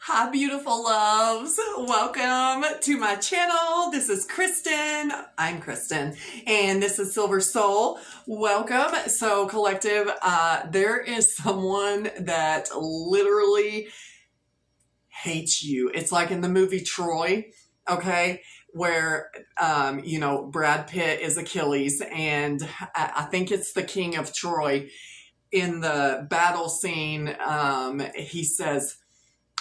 Hi, beautiful loves. Welcome to my channel. This is Kristen. I'm Kristen, and this is Silver Soul. Welcome. So, collective, there is someone that literally hates you. It's like in the movie Troy, okay, where, Brad Pitt is Achilles, and I think it's the king of Troy. In the battle scene, he says,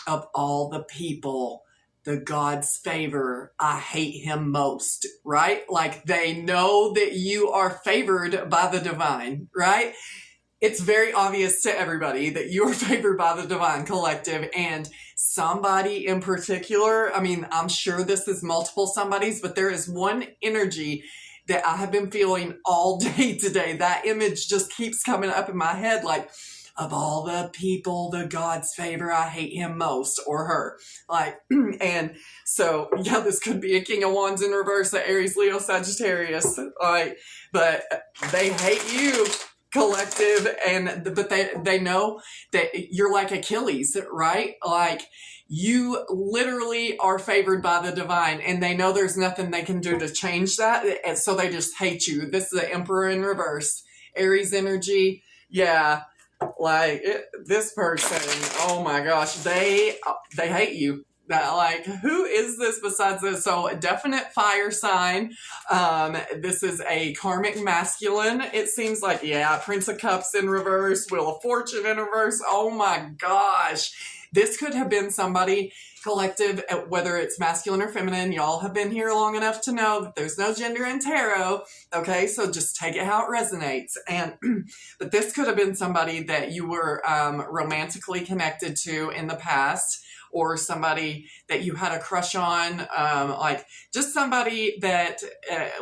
of all the people, the God's favor, I hate him most, right? Like they know that you are favored by the divine, right? It's very obvious to everybody that you are favored by the divine, collective, and somebody in particular, I mean, I'm sure this is multiple somebodies, but there is one energy that I have been feeling all day today. That image just keeps coming up in my head, like, of all the people, the God's favor, I hate him most, or her. Like, and so, yeah, this could be a King of Wands in reverse, a Aries, Leo, Sagittarius, like, but they hate you, collective, but they know that you're like Achilles, right? Like, you literally are favored by the divine, and they know there's nothing they can do to change that, and so they just hate you. This is the Emperor in reverse, Aries energy, yeah. Like this person, oh my gosh, they hate you. Like, who is this besides this? So a definite fire sign. This is a karmic masculine. It seems like, yeah, Prince of Cups in reverse, Wheel of Fortune in reverse. Oh my gosh. This could have been somebody, collective, whether it's masculine or feminine. Y'all have been here long enough to know that there's no gender in tarot. Okay, so just take it how it resonates. And but this could have been somebody that you were romantically connected to in the past, or somebody that you had a crush on, like just somebody that,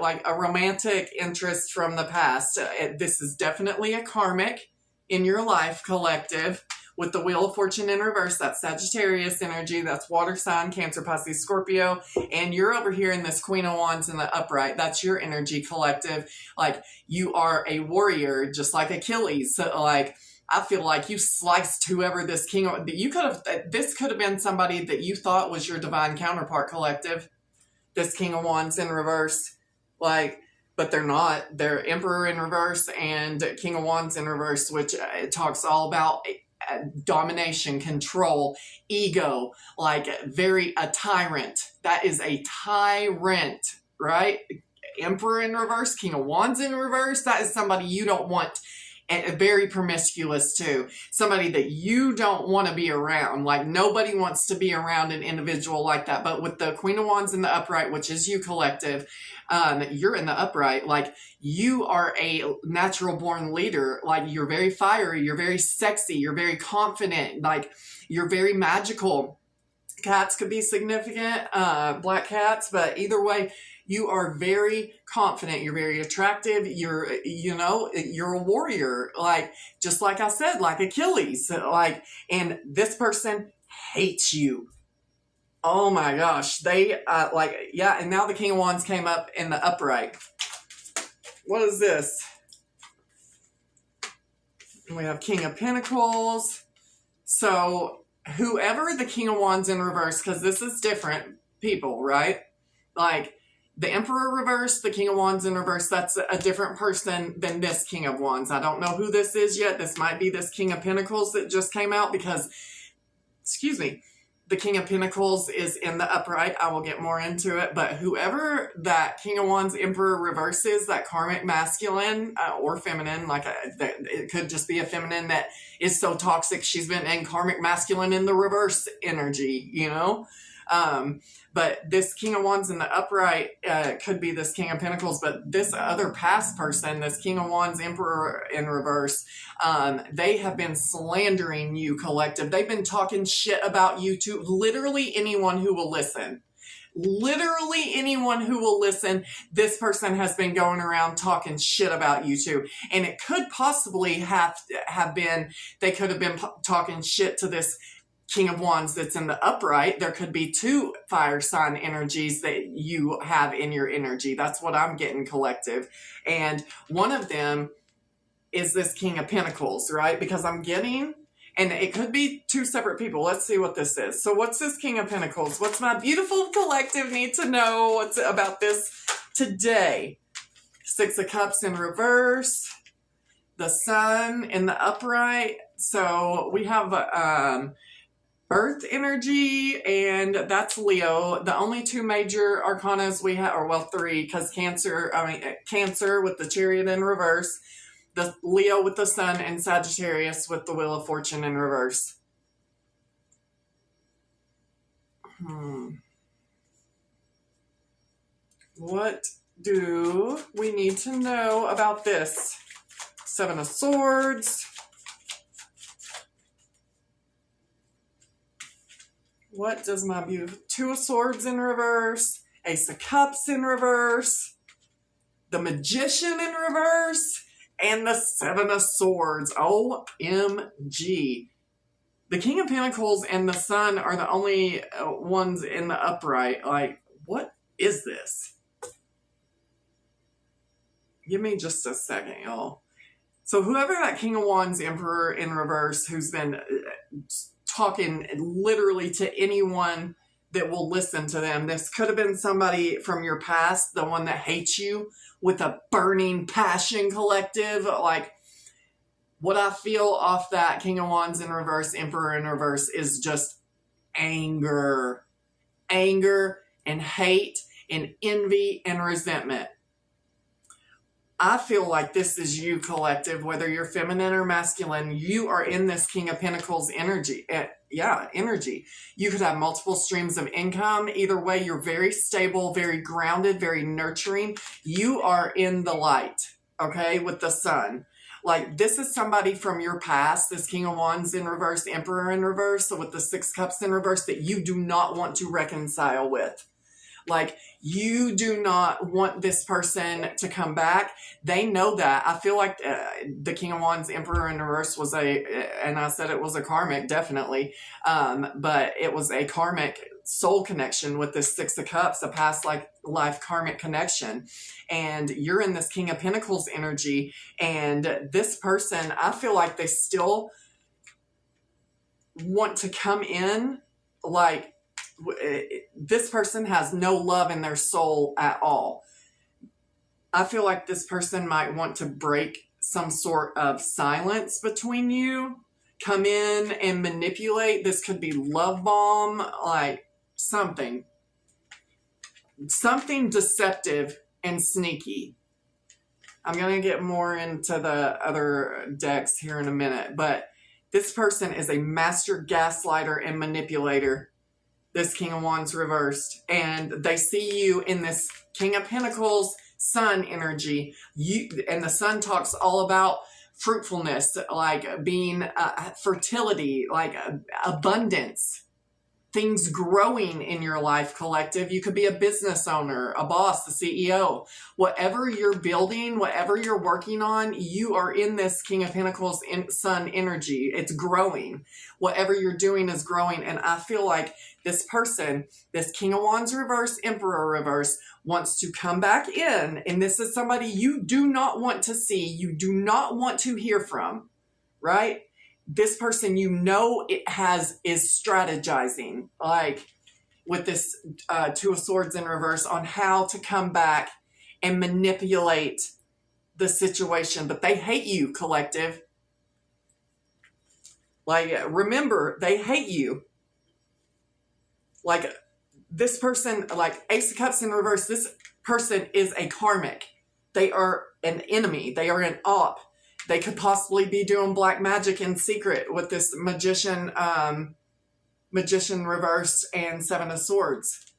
like a romantic interest from the past. This is definitely a karmic in your life, collective. With the Wheel of Fortune in reverse, that's Sagittarius energy, that's water sign, Cancer, Pisces, Scorpio, and you're over here in this Queen of Wands in the upright. That's your energy, collective. Like, you are a warrior, just like Achilles. So, like, I feel like you sliced whoever this this could have been somebody that you thought was your divine counterpart, collective. This King of Wands in reverse, like, but they're not. They're Emperor in reverse and King of Wands in reverse, which it talks all about domination, control, ego, like a tyrant. That is a tyrant, right? Emperor in reverse, King of Wands in reverse. That is somebody you don't want. And very promiscuous too. Somebody that you don't want to be around. Like, nobody wants to be around an individual like that. But with the Queen of Wands in the upright, which is you, collective, you're in the upright. Like, you are a natural born leader. Like, you're very fiery. You're very sexy. You're very confident. Like, you're very magical. Cats could be significant, black cats, but either way, you are very confident. You're very attractive. You're a warrior. Like, just like I said, like Achilles, like, and this person hates you. Oh my gosh. They, yeah. And now the King of Wands came up in the upright. What is this? We have King of Pentacles. So whoever the King of Wands in reverse, because this is different people, right? Like, the Emperor reverse, the King of Wands in reverse, that's a different person than this King of Wands. I don't know who this is yet. This might be this King of Pentacles that just came out because, excuse me, the King of Pentacles is in the upright. I will get more into it. But whoever that King of Wands Emperor reverse is, that karmic masculine or feminine, like it could just be a feminine that is so toxic, she's been in karmic masculine in the reverse energy, you know? But this King of Wands in the upright could be this King of Pentacles, but this other past person, this King of Wands Emperor in reverse, they have been slandering you, collective. They've been talking shit about you to literally anyone who will listen. Literally anyone who will listen, this person has been going around talking shit about you too. And it could possibly have been, they could have been talking shit to this King of Wands that's in the upright. There could be two fire sign energies that you have in your energy. That's what I'm getting, collective. And one of them is this King of Pentacles, right? Because I'm getting And it could be two separate people. Let's see what this is. So what's this King of Pentacles? What's my beautiful collective need to know? What's about this today? Six of Cups in reverse. The Sun in the upright. So we have Earth energy, and that's Leo. The only two major arcanas we have, or well, three, because Cancer with the Chariot in reverse. The Leo with the Sun, and Sagittarius with the Wheel of Fortune in reverse. What do we need to know about this? Seven of Swords. What does my beautiful Two of Swords in reverse? Ace of Cups in reverse. The Magician in reverse. And the Seven of Swords. OMG. The King of Pentacles and the Sun are the only ones in the upright. Like, what is this? Give me just a second, y'all. So whoever that King of Wands Emperor in reverse, who's been talking literally to anyone that will listen to them. This could have been somebody from your past, the one that hates you with a burning passion, collective. Like, what I feel off that King of Wands in reverse, Emperor in reverse, is just anger. Anger and hate and envy and resentment. I feel like this is you, collective, whether you're feminine or masculine. You are in this King of Pentacles energy. Energy. You could have multiple streams of income. Either way, you're very stable, very grounded, very nurturing. You are in the light, okay, with the Sun. Like, this is somebody from your past, this King of Wands in reverse, Emperor in reverse, so with the Six Cups in reverse, that you do not want to reconcile with. Like, you do not want this person to come back. They know that. I feel like the King of Wands Emperor in reverse was and I said it was a karmic, definitely. But it was a karmic soul connection with this Six of Cups, a past life karmic connection. And you're in this King of Pentacles energy. And this person, I feel like they still want to come in like, this person has no love in their soul at all. I feel like this person might want to break some sort of silence between you, come in and manipulate. This could be love bomb, like something deceptive and sneaky. I'm going to get more into the other decks here in a minute, but this person is a master gaslighter and manipulator. This King of Wands reversed, and they see you in this King of Pentacles Sun energy. And the Sun talks all about fruitfulness, like being fertility, like abundance, things growing in your life, collective. You could be a business owner, a boss, the CEO. Whatever you're building, whatever you're working on, you are in this King of Pentacles Sun energy. It's growing. Whatever you're doing is growing. And I feel like this person, this King of Wands reverse, Emperor reverse, wants to come back in. And this is somebody you do not want to see. You do not want to hear from, right? This person, you know, is strategizing, like with this Two of Swords in reverse, on how to come back and manipulate the situation. But they hate you, collective. Like, remember, they hate you. Like, this person, like Ace of Cups in reverse, this person is a karmic. They are an enemy. They are an op. They could possibly be doing black magic in secret with this magician reverse and Seven of Swords.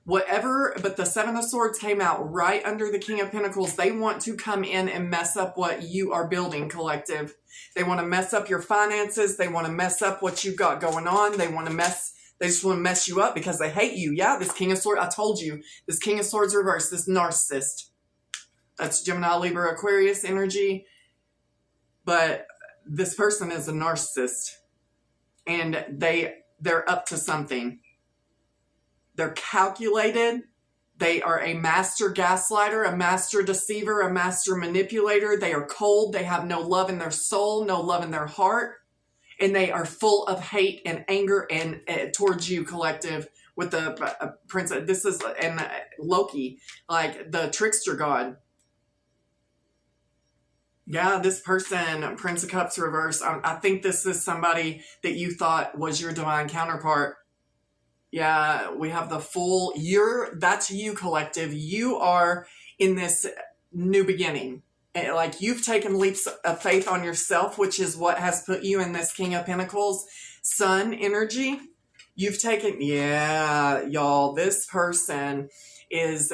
Whatever, but the Seven of Swords came out right under the King of Pentacles. They want to come in and mess up what you are building, collective. They want to mess up your finances. They want to mess up what you've got going on. They just want to mess you up because they hate you. Yeah, this King of Swords, I told you, this King of Swords reverse, this narcissist. That's Gemini, Libra, Aquarius energy. But this person is a narcissist, and they're up to something. They're calculated. They are a master gaslighter, a master deceiver, a master manipulator. They are cold. They have no love in their soul, no love in their heart. and they are full of hate and anger and towards you, collective, with the princess. This is, and Loki, like the trickster god. Yeah, this person, Prince of Cups reverse. I think this is somebody that you thought was your divine counterpart. Yeah, we have the full, that's you, collective. You are in this new beginning. Like, you've taken leaps of faith on yourself, which is what has put you in this King of Pentacles sun energy. You've taken, yeah, y'all, this person is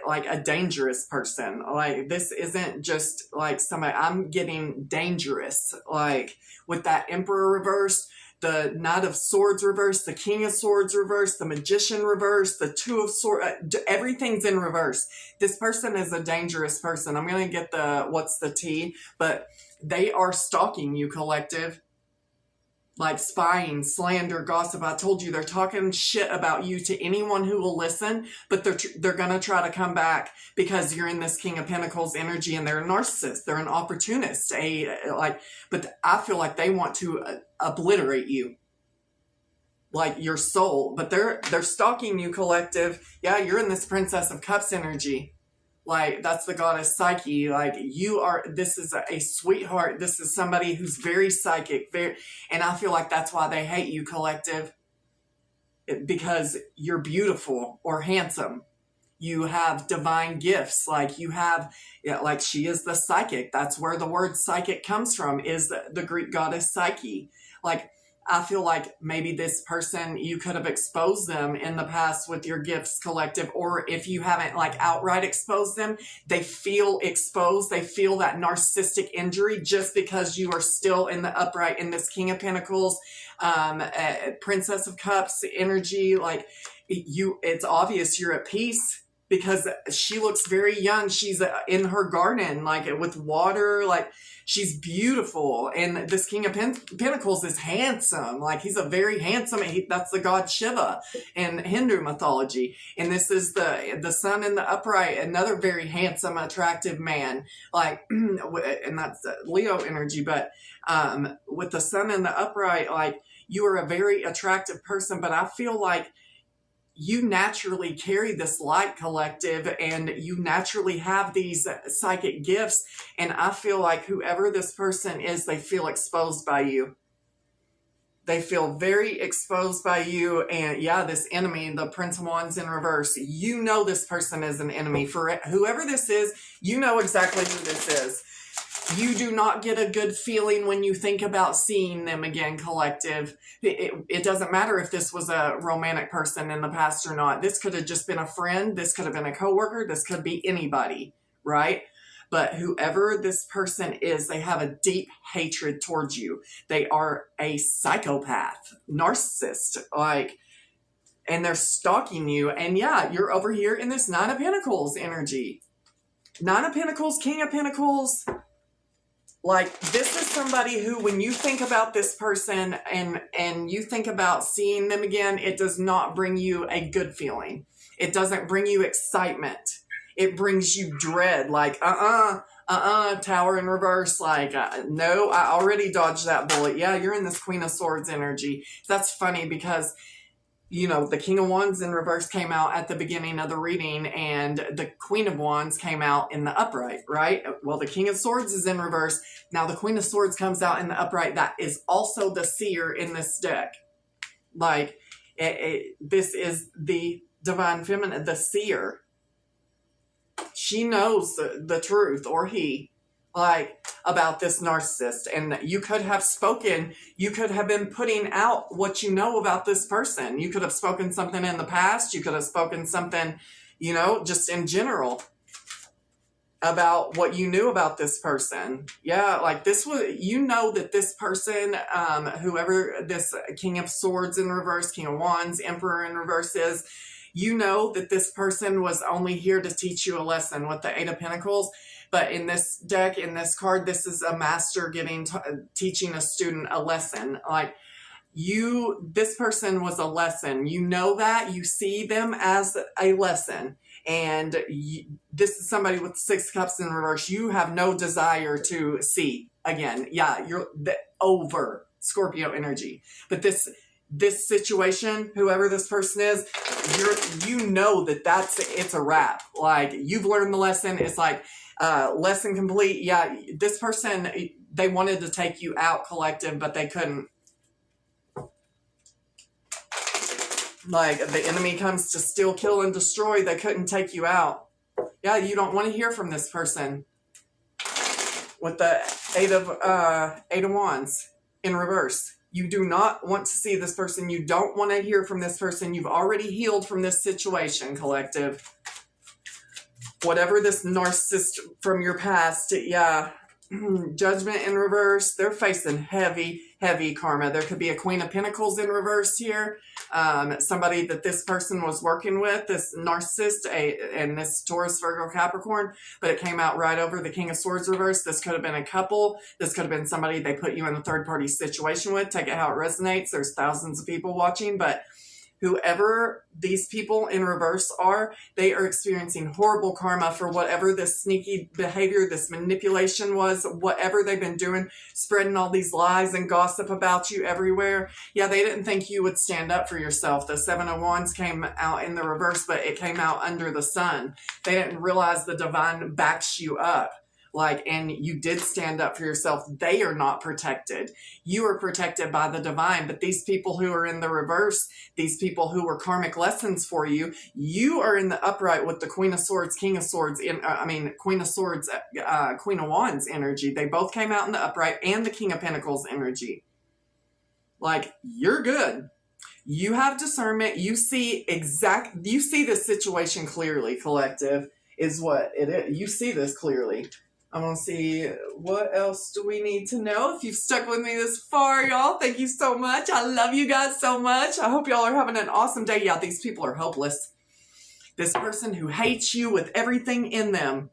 like a dangerous person. Like, this isn't just like somebody, I'm getting dangerous. Like, with that Emperor reverse, the Knight of Swords reverse, the King of Swords reverse, the Magician reverse, the Two of Swords, everything's in reverse. This person is a dangerous person. I'm going to get the, what's the T, but they are stalking you, collective. Like spying, slander, gossip. I told you, they're talking shit about you to anyone who will listen, but they're going to try to come back because you're in this King of Pentacles energy, and they're a narcissist. They're an opportunist. But I feel like they want to obliterate you, like your soul, but they're stalking you, collective. Yeah, you're in this Princess of Cups energy. Like, that's the goddess Psyche. Like, you are, this is a sweetheart. This is somebody who's very psychic, and I feel like that's why they hate you, collective. Because you're beautiful or handsome. You have divine gifts. Like, you have, like, she is the psychic. That's where the word psychic comes from, is the Greek goddess Psyche. Like, I feel like maybe this person, you could have exposed them in the past with your gifts, collective, or if you haven't like outright exposed them, they feel exposed. They feel that narcissistic injury just because you are still in the upright in this King of Pentacles, Princess of Cups energy. Like, it's obvious you're at peace because she looks very young. She's in her garden, like with water, like, she's beautiful. And this King of Pentacles is handsome. Like, he's a very handsome, that's the god Shiva in Hindu mythology. And this is the sun in the upright, another very handsome, attractive man. Like, and that's Leo energy. But with the sun in the upright, like, you are a very attractive person. But I feel like you naturally carry this light, collective, and you naturally have these psychic gifts. And I feel like whoever this person is, they feel exposed by you. They feel very exposed by you. And yeah, this enemy, the Prince of Wands in reverse, you know this person is an enemy. For whoever this is, you know exactly who this is. You do not get a good feeling when you think about seeing them again, collective. It doesn't matter if this was a romantic person in the past or not. This could have just been a friend. This could have been a coworker. This could be anybody, right? But whoever this person is, they have a deep hatred towards you. They are a psychopath, narcissist, like, and they're stalking you. And yeah, you're over here in this Nine of Pentacles energy. Nine of Pentacles, King of Pentacles. Like, this is somebody who, when you think about this person and you think about seeing them again, it does not bring you a good feeling. It doesn't bring you excitement. It brings you dread. Like, Tower in reverse. Like, no, I already dodged that bullet. Yeah, you're in this Queen of Swords energy. That's funny because, you know, the King of Wands in reverse came out at the beginning of the reading, and the Queen of Wands came out in the upright, right? Well, the King of Swords is in reverse. Now the Queen of Swords comes out in the upright. That is also the seer in this deck. Like, this is the divine feminine, the seer. She knows the truth, or he, like, about this narcissist. And you could have spoken, you could have been putting out what you know about this person. You could have spoken something in the past. You could have spoken something, you know, just in general about what you knew about this person. Yeah, like, this was, you know, that this person, whoever this King of Swords in reverse, King of Wands, Emperor in reverse is, you know that this person was only here to teach you a lesson with the Eight of Pentacles. But in this deck, in this card, this is a master teaching a student a lesson. Like, this person was a lesson. You know that. You see them as a lesson. And this is somebody with 6 cups in reverse. You have no desire to see again. Yeah, you're over. Scorpio energy. But this situation, whoever this person is, you know that it's a wrap. Like, you've learned the lesson. It's like, lesson complete. Yeah, this person, they wanted to take you out, collective, but they couldn't. Like, the enemy comes to steal, kill, and destroy. They couldn't take you out. Yeah, you don't want to hear from this person. With the Eight of Wands in reverse. You do not want to see this person. You don't want to hear from this person. You've already healed from this situation, collective. Whatever this narcissist from your past, yeah. Judgment in reverse. They're facing heavy, heavy karma. There could be a Queen of Pentacles in reverse here. Somebody that this person was working with, this narcissist, and this Taurus, Virgo, Capricorn, but it came out right over the King of Swords reverse. This could have been a couple. This could have been somebody they put you in a third-party situation with. Take it how it resonates. There's thousands of people watching, but whoever these people in reverse are, they are experiencing horrible karma for whatever this sneaky behavior, this manipulation was, whatever they've been doing, spreading all these lies and gossip about you everywhere. Yeah, they didn't think you would stand up for yourself. The Seven of Wands came out in the reverse, but it came out under the sun. They didn't realize the divine backs you up. Like, and you did stand up for yourself. They are not protected. You are protected by the divine. But these people who are in the reverse, these people who were karmic lessons for you, you are in the upright with the Queen of Swords, King of Swords, Queen of Swords, Queen of Wands energy. They both came out in the upright, and the King of Pentacles energy. Like, you're good. You have discernment. You see this situation clearly, collective, is what it is. You see this clearly. I'm going to see what else do we need to know. If you've stuck with me this far, y'all, thank you so much. I love you guys so much. I hope y'all are having an awesome day. Yeah, these people are hopeless. This person who hates you with everything in them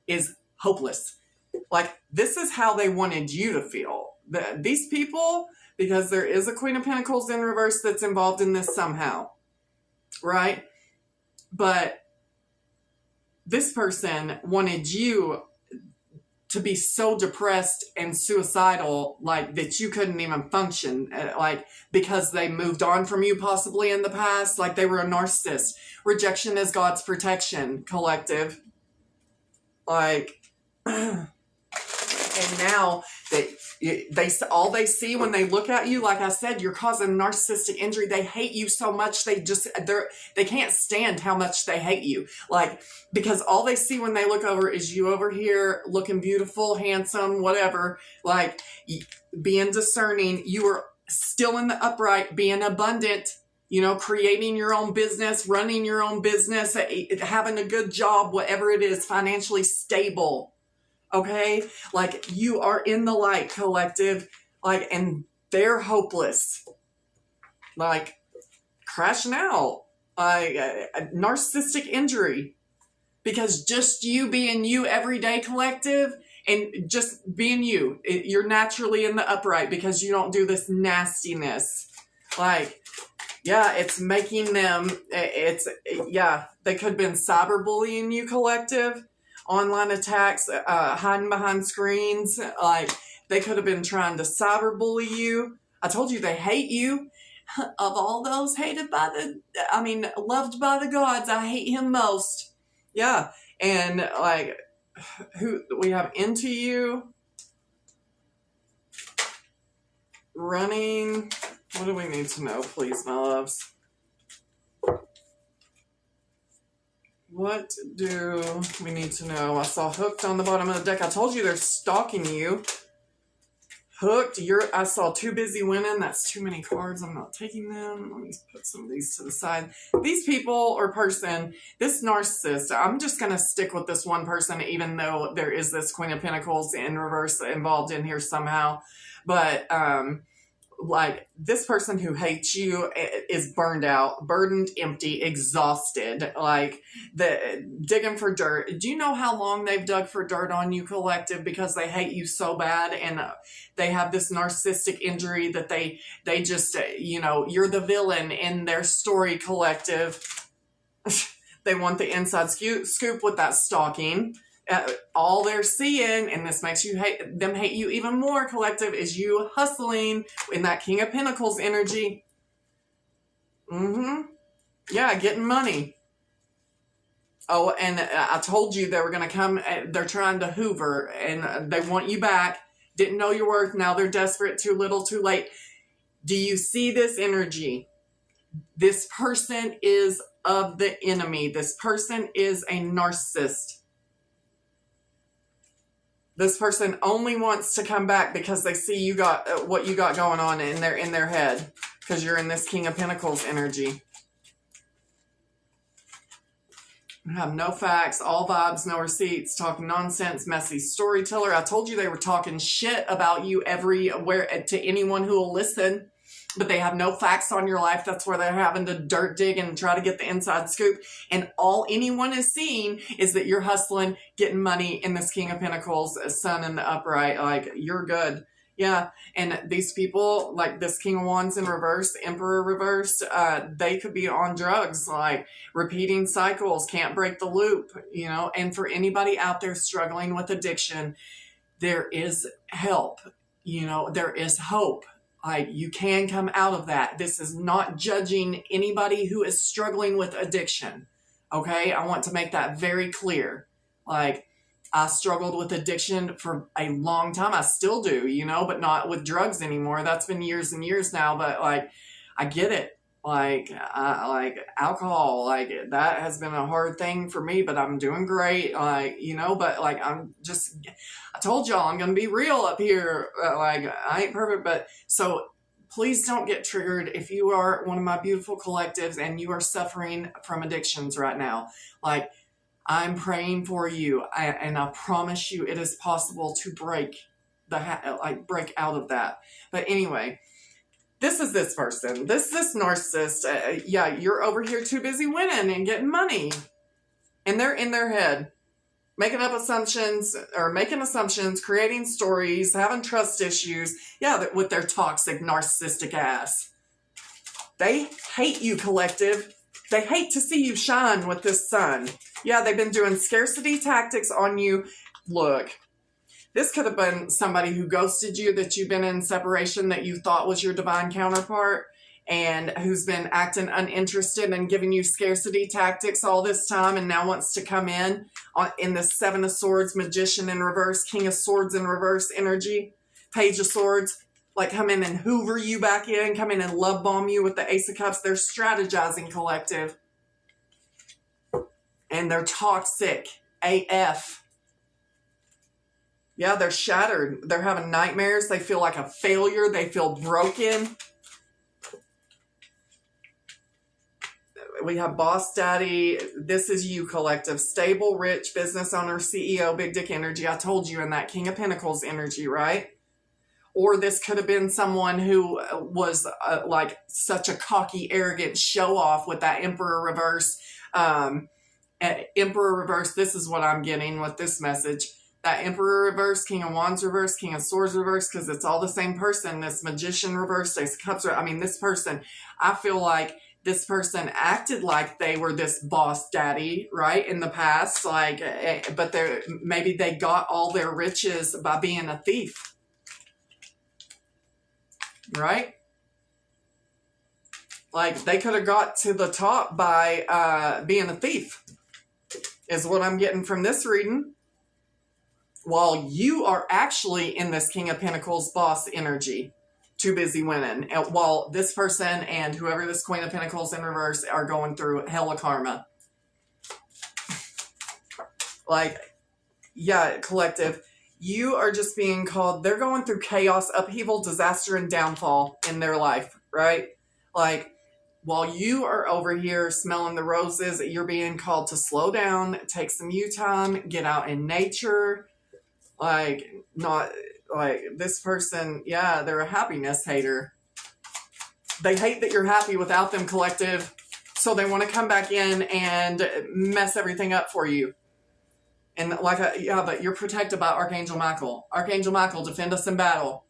is hopeless. Like, this is how they wanted you to feel. These people, because there is a Queen of Pentacles in reverse that's involved in this somehow, right? But this person wanted you to be so depressed and suicidal, like, that you couldn't even function, like, because they moved on from you possibly in the past, like they were a narcissist. Rejection is God's protection, collective. Like, and now they all they see when they look at you, like I said, you're causing narcissistic injury. They hate you so much. They can't stand how much they hate you. Like, because all they see when they look over is you over here looking beautiful, handsome, whatever, like, being discerning. You are still in the upright, being abundant, you know, creating your own business, running your own business, having a good job, whatever it is, financially stable. Okay, like, you are in the light, collective, like, and they're hopeless, like, crashing out, like, narcissistic injury, because just you being you every day, collective, and just being you, you're naturally in the upright because you don't do this nastiness. Like, yeah, it's making them, yeah, they could have been cyberbullying you, collective. Online attacks, hiding behind screens, like, they could have been trying to cyberbully you. I told you they hate you. Of all those loved by the gods, I hate him most. Yeah, and, like, who we have into you, running. What do we need to know, please, my loves? What do we need to know? I saw Hooked on the bottom of the deck. I told you they're stalking you. Hooked, I saw Too Busy Winning. That's too many cards. I'm not taking them. Let me put some of these to the side. These people or person, this narcissist, I'm just going to stick with this one person, even though there is this Queen of Pentacles in reverse involved in here somehow. But, like, this person who hates you is burned out, burdened, empty, exhausted, like, digging for dirt. Do you know how long they've dug for dirt on you, collective, because they hate you so bad, and they have this narcissistic injury that they just, you know, you're the villain in their story, collective. They want the inside scoop with that stalking. all they're seeing, and this makes them hate you even more, collective, is you hustling in that King of Pentacles energy. Yeah, getting money. Oh, and I told you they were going to come. They're trying to hoover, and they want you back. Didn't know your worth. Now they're desperate. Too little, too late. Do you see this energy? This person is of the enemy. This person is a narcissist. This person only wants to come back because they see you got what you got going on in their head, because you're in this King of Pentacles energy. I have no facts, all vibes, no receipts, talking nonsense, messy storyteller. I told you they were talking shit about you everywhere to anyone who will listen, but they have no facts on your life. That's where they're having to dirt dig and try to get the inside scoop. And all anyone is seeing is that you're hustling, getting money in this King of Pentacles, Sun in the upright. Like, you're good. Yeah. And these people, like this King of Wands in reverse, Emperor reversed, they could be on drugs, like repeating cycles, can't break the loop, you know. And for anybody out there struggling with addiction, there is help, you know, there is hope. Like, you can come out of that. This is not judging anybody who is struggling with addiction. Okay. I want to make that very clear. Like, I struggled with addiction for a long time. I still do, you know, but not with drugs anymore. That's been years and years now, but like, I get it. Like alcohol, like that has been a hard thing for me, but I'm doing great. Like, you know, but like, I told y'all I'm going to be real up here. Like, I ain't perfect, but so please don't get triggered if you are one of my beautiful collectives and you are suffering from addictions right now. Like, I'm praying for you, and I promise you it is possible to break out of that. But anyway, this is this person. This narcissist. Yeah, you're over here too busy winning and getting money. And they're in their head, making assumptions, creating stories, having trust issues. Yeah, with their toxic, narcissistic ass. They hate you, collective. They hate to see you shine with this sun. Yeah, they've been doing scarcity tactics on you. Look, this could have been somebody who ghosted you, that you've been in separation, that you thought was your divine counterpart, and who's been acting uninterested and giving you scarcity tactics all this time, and now wants to come in the Seven of Swords, Magician in reverse, King of Swords in reverse energy, Page of Swords. Like, come in and hoover you back in, come in and love bomb you with the Ace of Cups. They're strategizing, collective. And they're toxic AF. Yeah, they're shattered. They're having nightmares. They feel like a failure. They feel broken. We have Boss Daddy. This is you, collective. Stable, rich, business owner, CEO, big dick energy. I told you, in that King of Pentacles energy, right? Or this could have been someone who was like such a cocky, arrogant show-off with that Emperor reverse. Emperor reverse, this is what I'm getting with this message. That Emperor reverse, King of Wands reverse, King of Swords reverse, because it's all the same person. This Magician reverse, Ace of Cups. I mean, this person, I feel like this person acted like they were this boss daddy, right, in the past. Like, but maybe they got all their riches by being a thief. Right? Like, they could have got to the top by being a thief, is what I'm getting from this reading. While you are actually in this King of Pentacles boss energy, too busy winning. And while this person and whoever this Queen of Pentacles in reverse are going through hella karma. Like, yeah, collective. You are just being called, they're going through chaos, upheaval, disaster, and downfall in their life, right? Like, while you are over here smelling the roses, you're being called to slow down, take some you time, get out in nature. Like, not, like, this person, yeah, they're a happiness hater. They hate that you're happy without them, collective, so they want to come back in and mess everything up for you. And like, yeah, but you're protected by Archangel Michael. Archangel Michael, defend us in battle.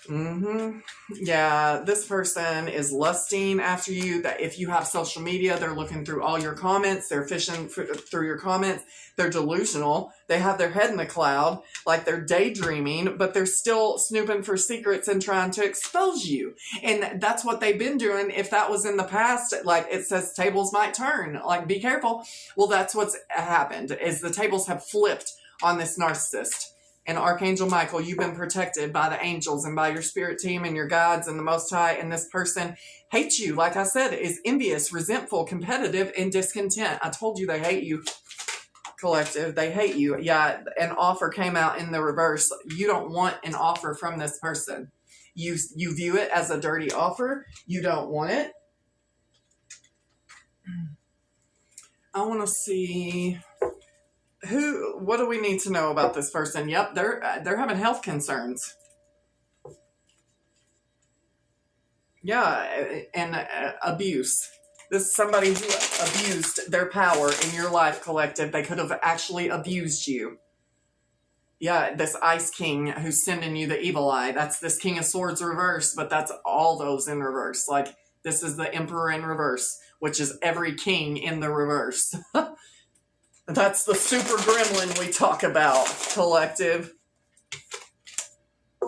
Mm-hmm. Yeah, this person is lusting after you. That if you have social media, they're looking through all your comments. They're fishing through your comments. They're delusional. They have their head in the cloud, like they're daydreaming, but they're still snooping for secrets and trying to expose you. And that's what they've been doing. If that was in the past, like it says tables might turn, like be careful. Well, that's what's happened is the tables have flipped on this narcissist. And Archangel Michael, you've been protected by the angels and by your spirit team and your guides and the Most High. And this person hates you, like I said, is envious, resentful, competitive, and discontent. I told you they hate you, collective. They hate you. Yeah, an offer came out in the reverse. You don't want an offer from this person. You view it as a dirty offer. You don't want it. I want to see... what do we need to know about this person? Yep, they're having health concerns. Yeah, and abuse. This is somebody who abused their power in your life, collective. They could have actually abused you. Yeah, this Ice King who's sending you the evil eye. That's this King of Swords reverse, but that's all those in reverse. Like, this is the Emperor in reverse, which is every king in the reverse. That's the super gremlin we talk about, collective.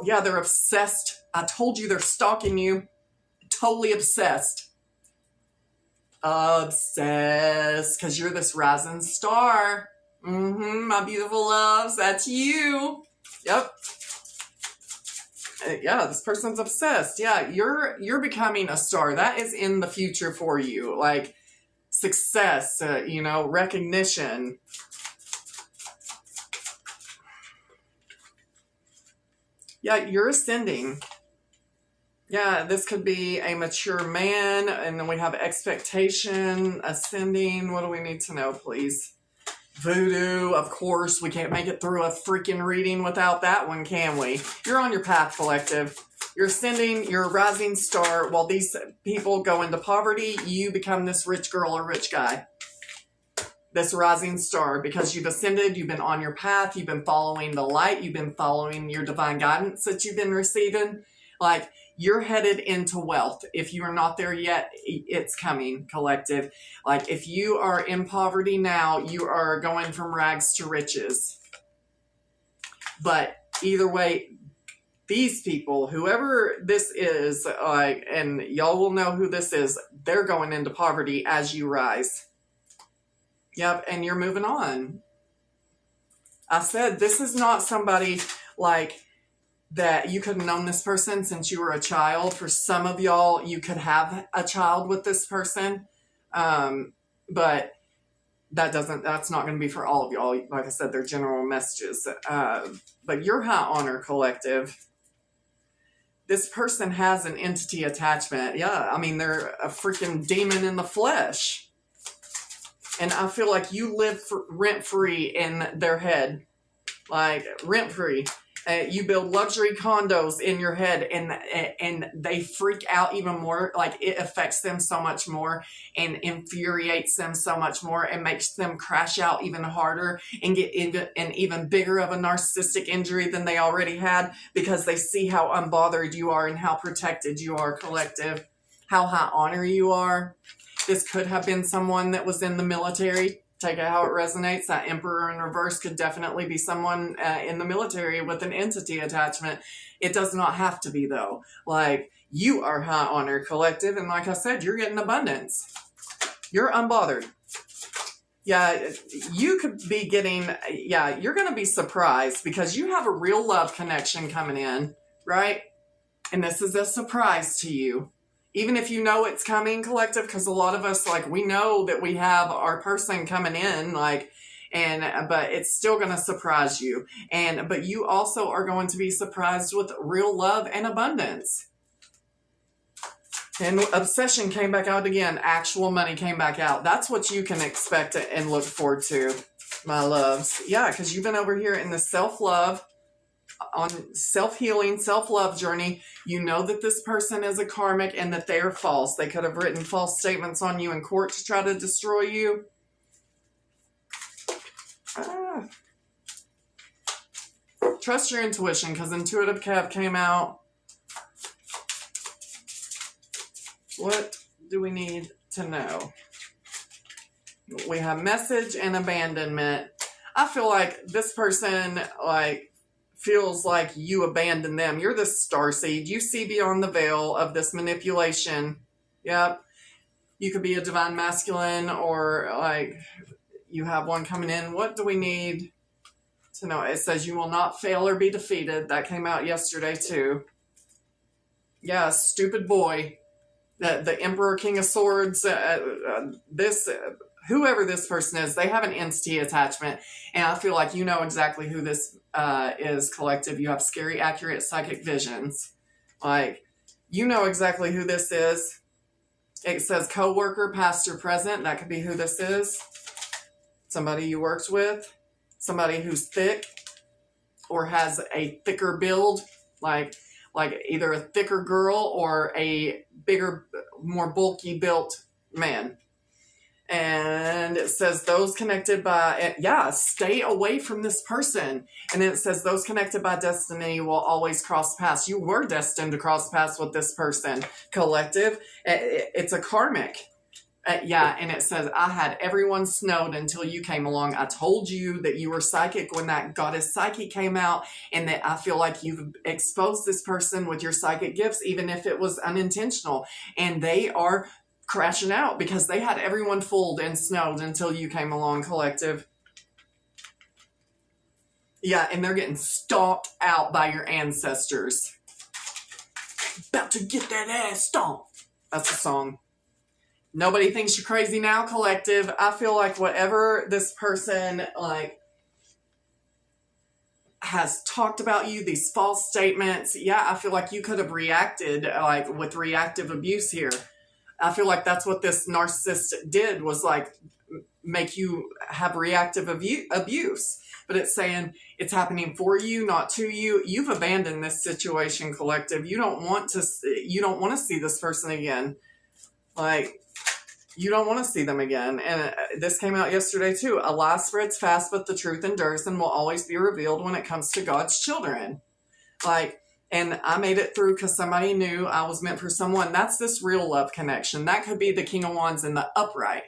Yeah, they're obsessed. I told you they're stalking you. Totally obsessed. Obsessed. Because you're this rising star. My beautiful loves. That's you. Yep. Yeah, this person's obsessed. Yeah, you're becoming a star. That is in the future for you. Like, success, recognition. Yeah, you're ascending. Yeah, this could be a mature man, and then we have expectation, ascending. What do we need to know, please? Voodoo, of course. We can't make it through a freaking reading without that one, can we? You're on your path, collective. You're ascending, you're a rising star. While these people go into poverty, you become this rich girl or rich guy. This rising star, because you've ascended, you've been on your path, you've been following the light, you've been following your divine guidance that you've been receiving. Like, you're headed into wealth. If you are not there yet, it's coming, collective. Like, if you are in poverty now, you are going from rags to riches. But either way, these people, whoever this is, and y'all will know who this is, they're going into poverty as you rise. Yep, and you're moving on. I said, this is not somebody like that you could have known this person since you were a child. For some of y'all, you could have a child with this person. But that's not going to be for all of y'all. Like I said, they're general messages. But your high honor, collective. This person has an entity attachment. Yeah, I mean, they're a freaking demon in the flesh. And I feel like you live rent-free in their head. Like, rent-free. You build luxury condos in your head, and they freak out even more. Like, it affects them so much more and infuriates them so much more and makes them crash out even harder and get an even bigger of a narcissistic injury than they already had, because they see how unbothered you are and how protected you are, collective. How high honor you are. This could have been someone that was in the military. Take it how it resonates. That Emperor in reverse could definitely be someone in the military with an entity attachment. It does not have to be, though. Like, you are high honor, collective. And like I said, you're getting abundance. You're unbothered. Yeah, you could be getting, you're going to be surprised because you have a real love connection coming in, right? And this is a surprise to you. Even if you know it's coming, collective, because a lot of us, like, we know that we have our person coming in, like, but it's still going to surprise you. But you also are going to be surprised with real love and abundance. And obsession came back out again. Actual money came back out. That's what you can expect and look forward to, my loves. Yeah, because you've been over here in the self-love, on self-healing, self-love journey. You know that this person is a karmic and that they are false. They could have written false statements on you in court to try to destroy you. Trust your intuition, because intuitive Kev came out. What do we need to know? We have message and abandonment. I feel like this person, like, feels like you abandoned them. You're the starseed. You see beyond the veil of this manipulation. Yep. You could be a divine masculine, or like you have one coming in. What do we need to know? It says you will not fail or be defeated. That came out yesterday too. Yeah, stupid boy. The Emperor, King of Swords. Whoever this person is, they have an entity attachment, and I feel like you know exactly who this is, collective. You have scary, accurate psychic visions. Like, you know exactly who this is. It says co-worker, past or present. That could be who this is. Somebody you worked with. Somebody who's thick or has a thicker build, like either a thicker girl or a bigger, more bulky built man. And it says those connected by, stay away from this person. And then it says those connected by destiny will always cross paths. You were destined to cross paths with this person, collective. It's a karmic. And it says, I had everyone snowed until you came along. I told you that you were psychic when that goddess Psyche came out, and that I feel like you've exposed this person with your psychic gifts, even if it was unintentional. And they are crashing out because they had everyone fooled and snowed until you came along, collective. Yeah, and they're getting stomped out by your ancestors. About to get that ass stomped. That's a song. Nobody thinks you're crazy now, collective. I feel like whatever this person, like, has talked about you, these false statements, I feel like you could have reacted, like, with reactive abuse here. I feel like that's what this narcissist did, was like make you have reactive abuse. But it's saying it's happening for you, not to you. You've abandoned this situation, collective. You don't want to see this person again. Like, you don't want to see them again. And this came out yesterday too. A lie spreads fast, but the truth endures and will always be revealed when it comes to God's children. Like, and I made it through because somebody knew I was meant for someone. That's this real love connection. That could be the King of Wands in the upright.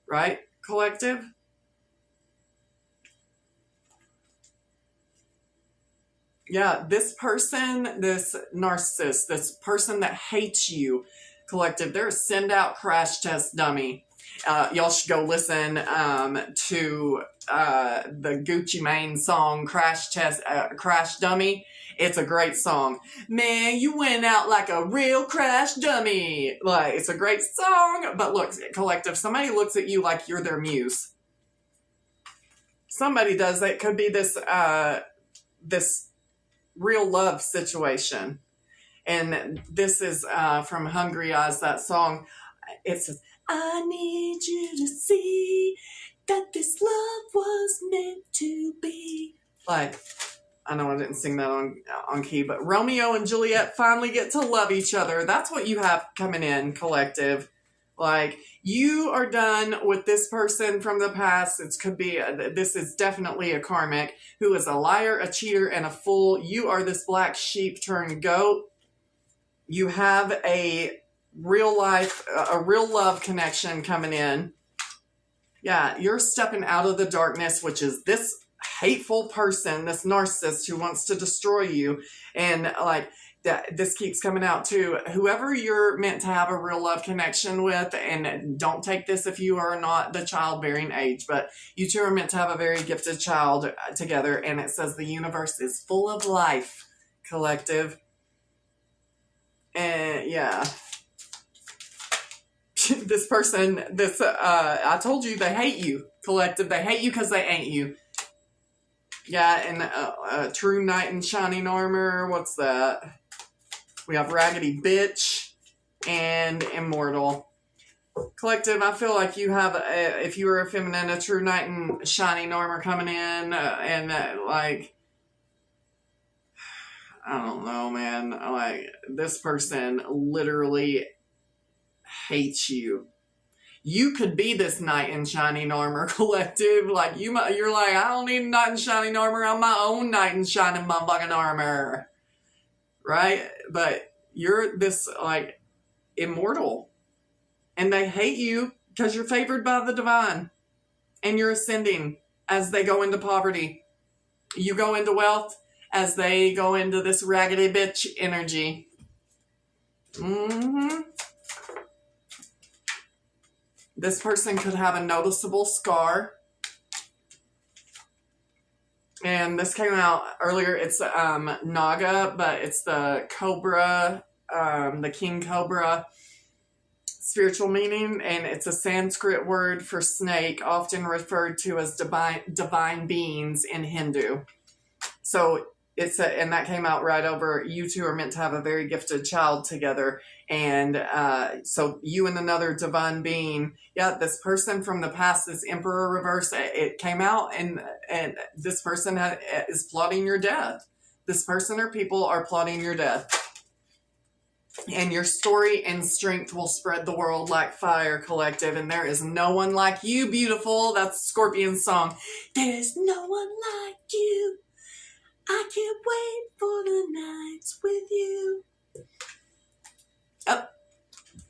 Right, collective? Yeah, this person, this narcissist, this person that hates you, collective, they're a send out crash test dummy. Y'all should go listen to the Gucci Mane song, Crash Dummy. It's a great song. Man, you went out like a real crash dummy. Like, it's a great song, but look, collective, somebody looks at you like you're their muse. Somebody does. It could be this real love situation. And this is from Hungry Eyes, that song. It says, I need you to see that this love was meant to be. Like, I know I didn't sing that on key, but Romeo and Juliet finally get to love each other. That's what you have coming in, collective. Like, you are done with this person from the past. This is definitely a karmic who is a liar, a cheater, and a fool. You are this black sheep turned goat. You have a real love connection coming in. Yeah, you're stepping out of the darkness, which is this hateful person, this narcissist who wants to destroy you. And like that, this keeps coming out too. Whoever you're meant to have a real love connection with, and don't take this if you are not the childbearing age, but you two are meant to have a very gifted child together. And it says the universe is full of life, collective. And yeah, this person, I told you they hate you, collective. They hate you because they ain't you. Yeah, and a true knight in shining armor. What's that? We have raggedy bitch and immortal. Collective, I feel like you have, if you were a feminine, a true knight in shining armor coming in, like, I don't know, man. Like, this person literally hates you. You could be this knight in shining armor, collective. Like, you're like, I don't need a knight in shining armor. I'm my own knight in shining motherfucking armor. Right? But you're this, like, immortal. And they hate you because you're favored by the divine. And you're ascending as they go into poverty. You go into wealth as they go into this raggedy bitch energy. This person could have a noticeable scar. And this came out earlier. It's Naga, but it's the cobra, the king cobra spiritual meaning. And it's a Sanskrit word for snake, often referred to as divine beings in Hindu. So and that came out right over, you two are meant to have a very gifted child together. And so you and another divine being, this person from the past, this Emperor reverse, it came out, and this person is plotting your death. This person or people are plotting your death. And your story and strength will spread the world like fire, collective. And there is no one like you, beautiful. That's Scorpion's song. There is no one like you. I can't wait for the nights with you. Oh,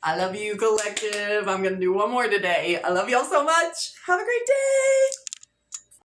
I love you, collective. I'm going to do one more today. I love y'all so much. Have a great day.